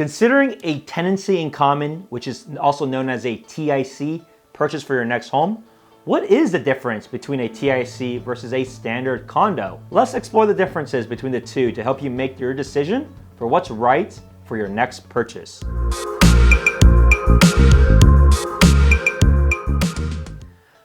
Considering a tenancy in common, which is also known as a TIC, purchase for your next home, what is the difference between a TIC versus a standard condo? Let's explore the differences between the two to help you make your decision for what's right for your next purchase.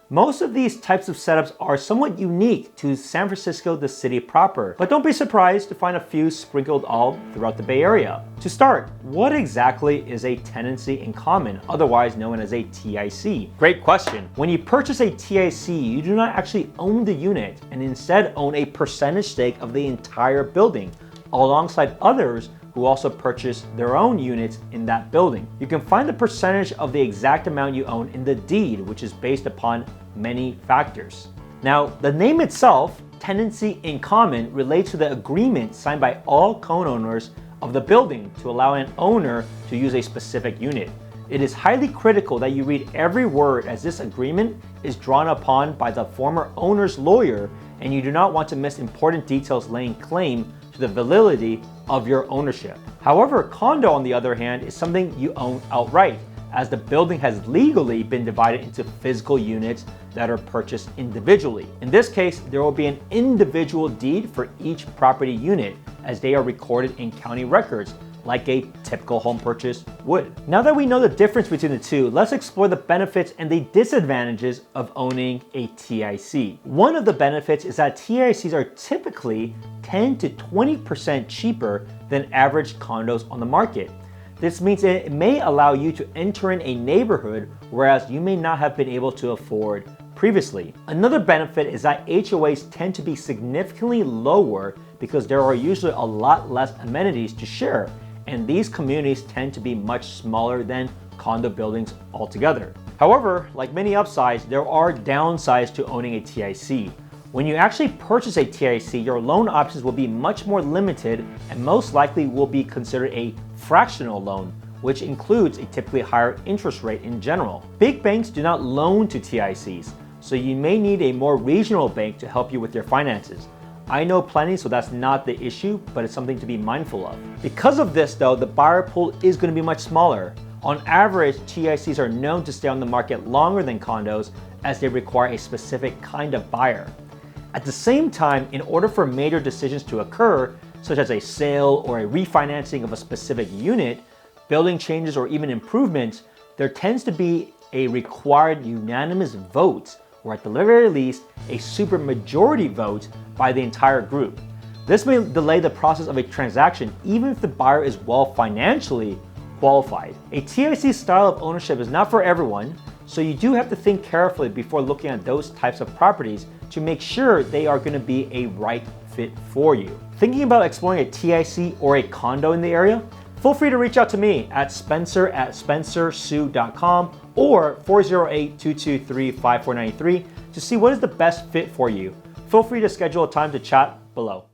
Most of these types of setups are somewhat unique to San Francisco, the city proper, but don't be surprised to find a few sprinkled all throughout the Bay Area. To start, what exactly is a tenancy in common, otherwise known as a TIC? Great question. When you purchase a TIC, you do not actually own the unit and instead own a percentage stake of the entire building, alongside others who also purchase their own units in that building. You can find the percentage of the exact amount you own in the deed, which is based upon many factors. Now, the name itself, tenancy in common, relates to the agreement signed by all co-owners of the building to allow an owner to use a specific unit. It is highly critical that you read every word, as this agreement is drawn upon by the former owner's lawyer, and you do not want to miss important details laying claim to the validity of your ownership. However, condo, on the other hand, is something you own outright, as the building has legally been divided into physical units that are purchased individually. In this case, there will be an individual deed for each property unit, as they are recorded in county records, like a typical home purchase would. Now that we know the difference between the two, let's explore the benefits and the disadvantages of owning a TIC. One of the benefits is that TICs are typically 10 to 20% cheaper than average condos on the market. This means it may allow you to enter in a neighborhood whereas you may not have been able to afford previously. Another benefit is that HOAs tend to be significantly lower because there are usually a lot less amenities to share, and these communities tend to be much smaller than condo buildings altogether. However, like many upsides, there are downsides to owning a TIC. When you actually purchase a TIC, your loan options will be much more limited and most likely will be considered a fractional loan, which includes a typically higher interest rate in general. Big banks do not loan to TICs, so you may need a more regional bank to help you with your finances. I know plenty, so that's not the issue, but it's something to be mindful of. Because of this though, the buyer pool is going to be much smaller. On average, TICs are known to stay on the market longer than condos, as they require a specific kind of buyer. At the same time, in order for major decisions to occur, such as a sale or a refinancing of a specific unit, building changes, or even improvements, there tends to be a required unanimous vote, or at the very least, a supermajority vote by the entire group. This may delay the process of a transaction even if the buyer is well financially qualified. A TIC style of ownership is not for everyone, so you do have to think carefully before looking at those types of properties to make sure they are going to be a right fit for you. Thinking about exploring a TIC or a condo in the area? Feel free to reach out to me at spencer@spencersu.com or 408-223-5493 to see what is the best fit for you. Feel free to schedule a time to chat below.